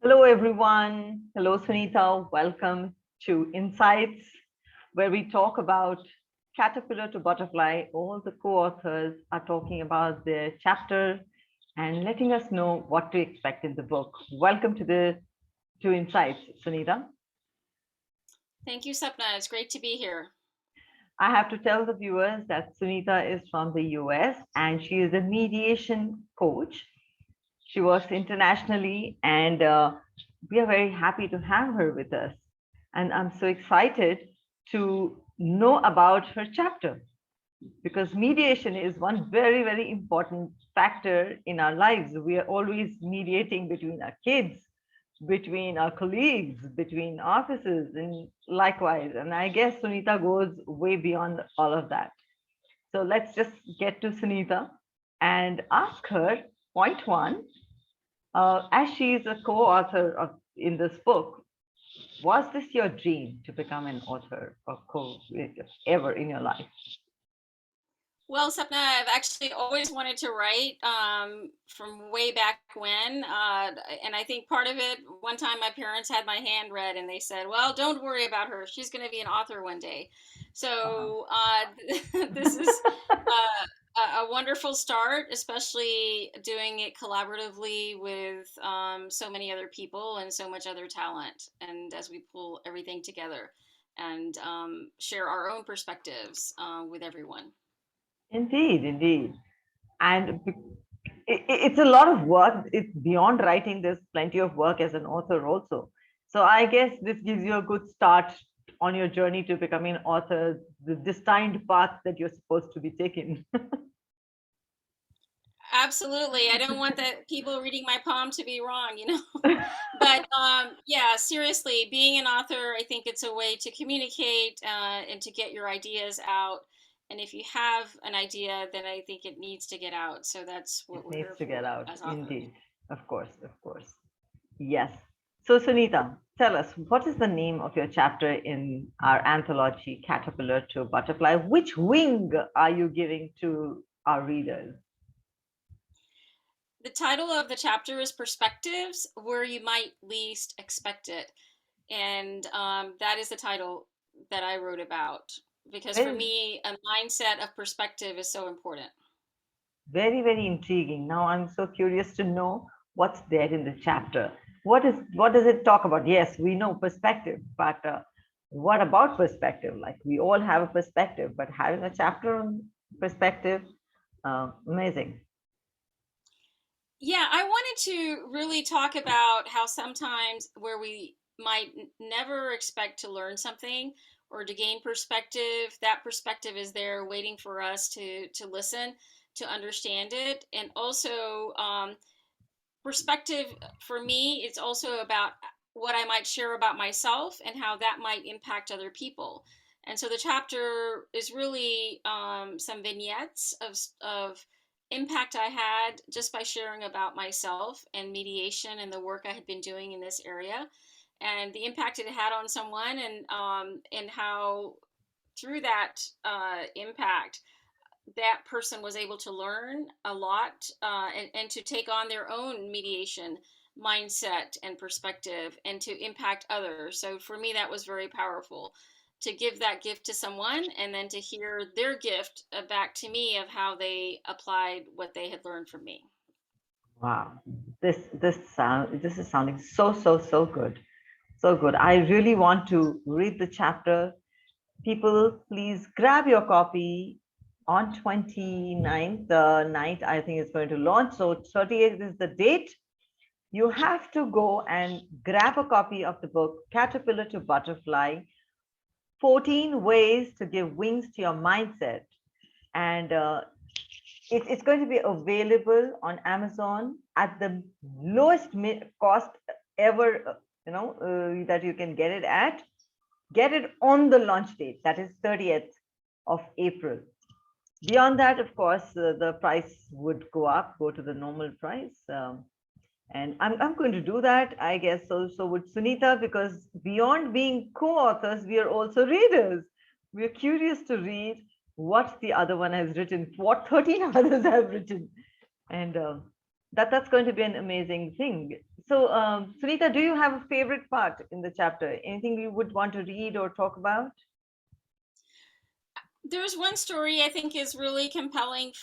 Hello, everyone. Hello, Sunita. Welcome to Insights, where we talk about caterpillar to butterfly. All the co-authors are talking about their chapter and letting us know what to expect in the book. Welcome to Insights, Sunita. Thank you, Sapna. It's great to be here. I have to tell the viewers that Sunita is from the US and she is a mediation coach. She works internationally, and we are very happy to have her with us. And I'm so excited to know about her chapter because mediation is one very, very important factor in our lives. We are always mediating between our kids, between our colleagues, between offices, and likewise. And I guess Sunita goes way beyond all of that. So let's just get to Sunita and ask her point one, as she is a co-author of in this book, was this your dream to become an author or co-creator ever in your life? Well, Sapna, I've actually always wanted to write from way back when. And I think part of it, one time my parents had my hand read and they said, well, don't worry about her. She's going to be an author one day. Wow. So this is a wonderful start, especially doing it collaboratively with so many other people and so much other talent. And as we pull everything together and share our own perspectives with everyone. Indeed, indeed. And it's a lot of work. It's beyond writing. There's plenty of work as an author also. So I guess this gives you a good start on your journey to becoming an author, the destined path that you're supposed to be taking. Absolutely. I don't want that people reading my poem to be wrong. But yeah, seriously, being an author, I think it's a way to communicate and to get your ideas out. And if you have an idea, then I think it needs to get out. So that's what It we're needs here to get for out. as authors. Indeed. Of course, of course. Yes. So, Sunita, tell us, what is the name of your chapter in our anthology, Caterpillar to Butterfly? Which wing are you giving to our readers? The title of the chapter is Perspectives Where You Might Least Expect It. And that is the title that I wrote about because for Very, me, a mindset of perspective is so important. very, very intriguing. Now, I'm so curious to know what's there in the chapter. What does it talk about? Yes, we know perspective, but what about perspective? Like we all have a perspective, but having a chapter on perspective, amazing. Yeah, I wanted to really talk about how sometimes where we might never expect to learn something or to gain perspective, that perspective is there waiting for us to listen, to understand it, and also perspective for me, it's also about what I might share about myself and how that might impact other people. And so the chapter is really some vignettes of impact I had just by sharing about myself and mediation and the work I had been doing in this area and the impact it had on someone and how through that impact that person was able to learn a lot and to take on their own mediation mindset and perspective and to impact others. So for me, that was very powerful to give that gift to someone and then to hear their gift back to me of how they applied what they had learned from me. Wow, this is sounding so good, so good. I really want to read the chapter. People, please grab your copy on 29th. The night I think is going to launch. So 38th is the date. You have to go and grab a copy of the book Caterpillar to Butterfly: 14 Ways to Give Wings to Your Mindset. And it's going to be available on Amazon at the lowest cost ever, that you can get it at. Get it on the launch date, that is 30th of April. Beyond that, of course, the price would go to the normal price. And I'm going to do that, I guess. So would Sunita, because beyond being co-authors, we are also readers. We're curious to read what the other one has written, what 13 others have written. And That's going to be an amazing thing. So, Sunita, do you have a favorite part in the chapter? Anything you would want to read or talk about? There's one story I think is really compelling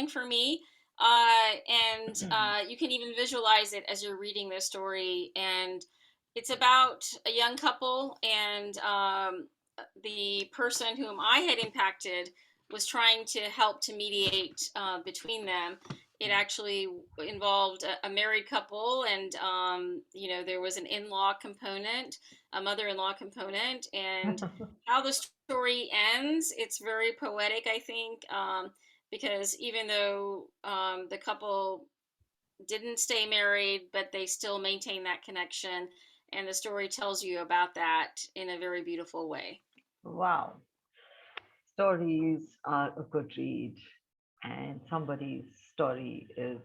for me, and you can even visualize it as you're reading this story. And it's about a young couple, and the person whom I had impacted was trying to help to mediate between them. It actually involved a married couple, and there was an in-law component, a mother-in-law component, and how the story ends, it's very poetic, I think, because even though the couple didn't stay married, but they still maintain that connection, and the story tells you about that in a very beautiful way. Wow. Stories are a good read, and somebody's story is,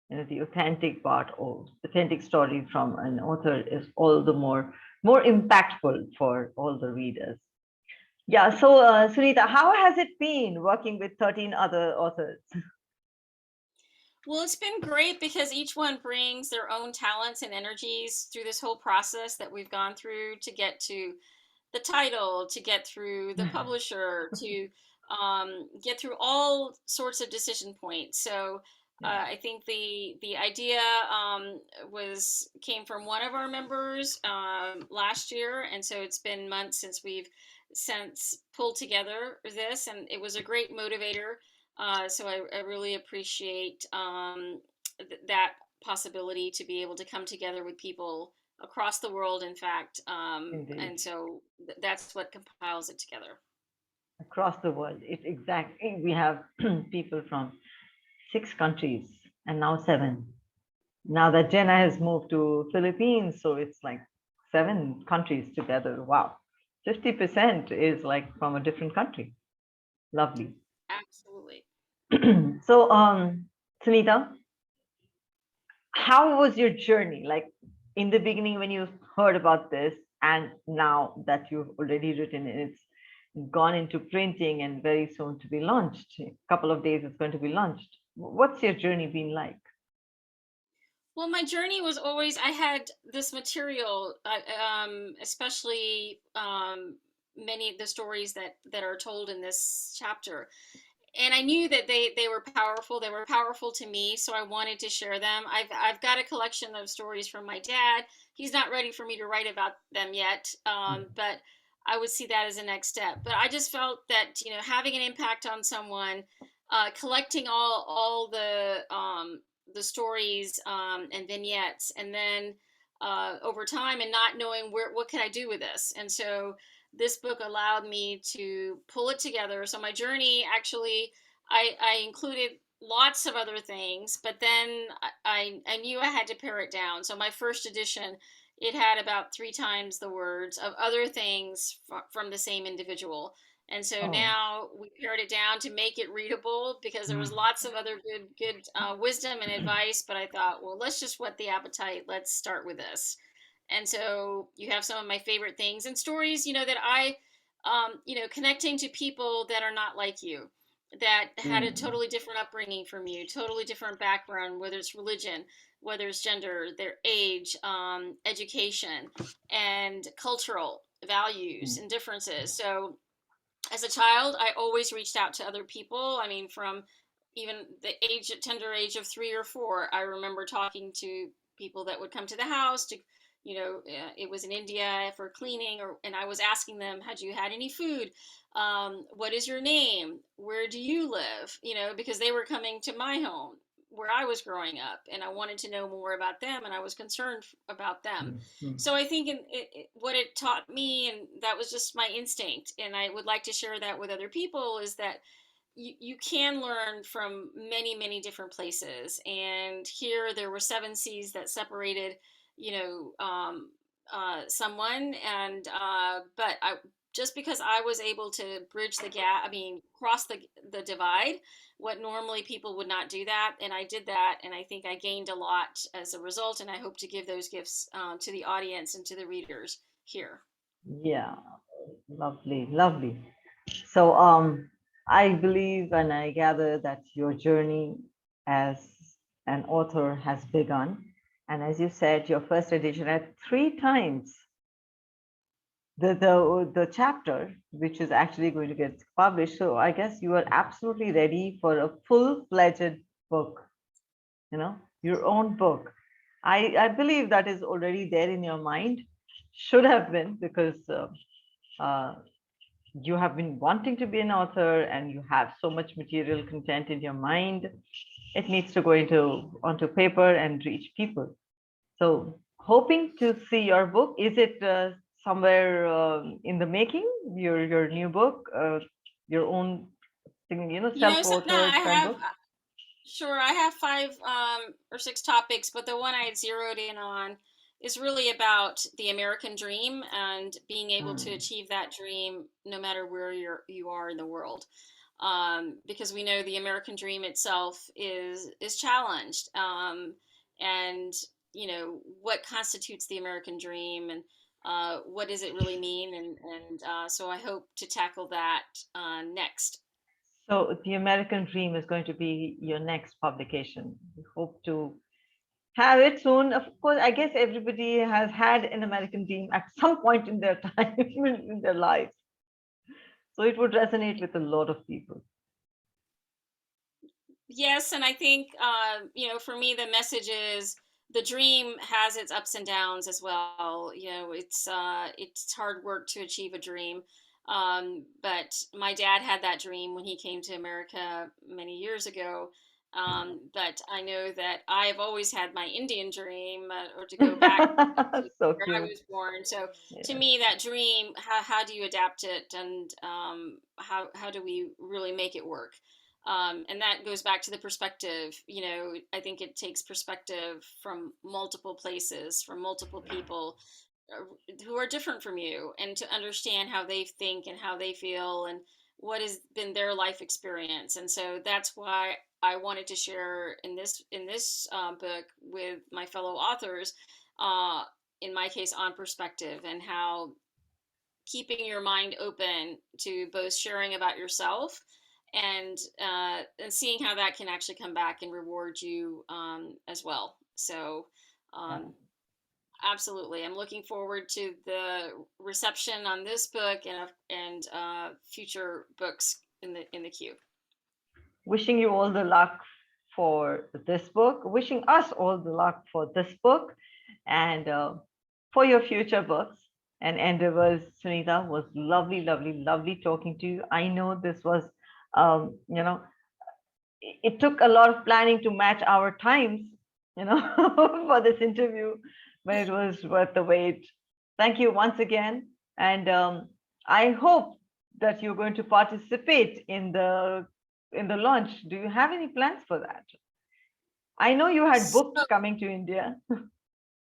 the authentic part, or authentic story from an author is all the more impactful for all the readers. Yeah. So, Sunita, how has it been working with 13 other authors? Well, it's been great because each one brings their own talents and energies through this whole process that we've gone through to get to the title, to get through the publisher, to get through all sorts of decision points. So Yeah. I think the idea was came from one of our members last year, and so it's been months since we've since pulled together this, and it was a great motivator. So I really appreciate that possibility to be able to come together with people across the world, in fact. Indeed. And so that's what compiles it together. Across the world. It's exactly, we have people from 6 countries and now seven. Now that Jenna has moved to Philippines, so it's like 7 countries together. Wow. 50% is like from a different country. Lovely. Absolutely. So, Sunita, how was your journey? Like in the beginning when you heard about this, and now that you've already written it, it's gone into printing and very soon to be launched. A couple of days it's going to be launched. What's your journey been like? Well, my journey was always I had this material, especially many of the stories that are told in this chapter, and I knew that they were powerful. They were powerful to me, so I wanted to share them. I've got a collection of stories from my dad. He's not ready for me to write about them yet, but I would see that as a next step. But I just felt that having an impact on someone, collecting all the stories and vignettes, and then over time, and not knowing what can I do with this, and so this book allowed me to pull it together. So my journey actually, I included lots of other things, but then I knew I had to pare it down. So my first edition, it had about 3 times the words of other things from the same individual. And so Oh, now we pared it down to make it readable because there was lots of other good wisdom and advice. But I thought, well, let's just whet the appetite. Let's start with this. And so you have some of my favorite things and stories, that connecting to people that are not like you, that had a mm, totally different upbringing from you, totally different background, whether it's religion, whether it's gender, their age, education, and cultural values mm. and differences. So as a child, I always reached out to other people. I mean, from even the tender age of 3 or 4, I remember talking to people that would come to the house to, it was in India for cleaning, and I was asking them, had you had any food? What is your name? Where do you live? Because they were coming to my home where I was growing up, and I wanted to know more about them, and I was concerned about them. Mm, mm. So I think what it taught me, and that was just my instinct, and I would like to share that with other people, is that you can learn from many different places. And here there were 7 seas that separated, you know, um, someone, and but I just because I was able to bridge the gap, I mean, cross the divide, what normally people would not do that, and I did that, and I think I gained a lot as a result, and I hope to give those gifts to the audience and to the readers here. Yeah, lovely, lovely. So, I believe and I gather that your journey as an author has begun. And as you said, your first edition had 3 times the chapter, which is actually going to get published. So I guess you are absolutely ready for a full-fledged book, your own book. I believe that is already there in your mind. Should have been, because uh, you have been wanting to be an author and you have so much material content in your mind. It needs to go onto paper and reach people. So hoping to see your book. Is it somewhere in the making, your new book, your own thing, Sapna, self-authored I kind have book? sure I have five or six topics, but the one I had zeroed in on is really about the American dream and being able to Mm. achieve that dream no matter where you are in the world. Because we know the American dream itself is challenged, and what constitutes the American dream, and what does it really mean, and so I hope to tackle that next. So the American Dream is going to be your next publication. We hope to have it soon. Of course, I guess everybody has had an American Dream at some point in their time, in their lives. So it would resonate with a lot of people. Yes, and I think for me, the message is the dream has its ups and downs as well. It's hard work to achieve a dream. But my dad had that dream when he came to America many years ago. But I know that I have always had my Indian dream, or to go back to So where I cute. was born. So to Yeah. me, that dream, how do you adapt it, and how do we really make it work? And that goes back to the perspective. I think it takes perspective from multiple places, from multiple people who are different from you, and to understand how they think and how they feel and what has been their life experience. And so that's why I wanted to share in this book with my fellow authors, uh, in my case, on perspective, and how keeping your mind open to both sharing about yourself and seeing how that can actually come back and reward you, as well. So, Yeah. um, absolutely, I'm looking forward to the reception on this book and future books in the queue. Wishing you all the luck for this book, wishing us all the luck for this book, and for your future books and endeavors. Sunita, was lovely, lovely, lovely talking to you. I know this was, um, you know, it took a lot of planning to match our times, for this interview, but it was worth the wait. Thank you once again. And I hope that you're going to participate in the launch. Do you have any plans for that? I know you had So, booked coming to India.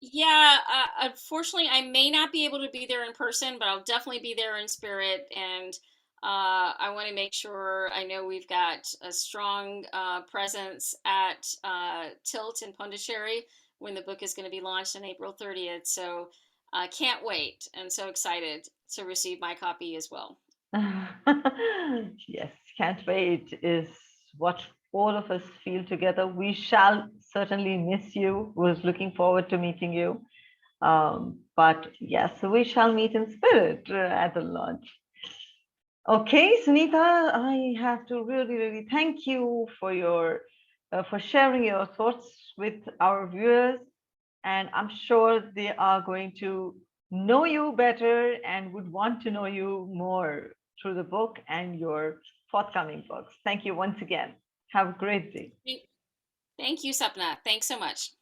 yeah, unfortunately, I may not be able to be there in person, but I'll definitely be there in spirit. And I want to make sure I know we've got a strong presence at Tilt in Pondicherry when the book is going to be launched on April 30th. So I can't wait, and so excited to receive my copy as well. Yes, can't wait is what all of us feel together. We shall certainly miss you. Was looking forward to meeting you. But yes, we shall meet in spirit at the launch. Okay, Sunita, I have to really, really thank you for sharing your thoughts with our viewers, and I'm sure they are going to know you better and would want to know you more through the book and your forthcoming books. Thank you once again. Have a great day. Thank you, Sapna. Thanks so much.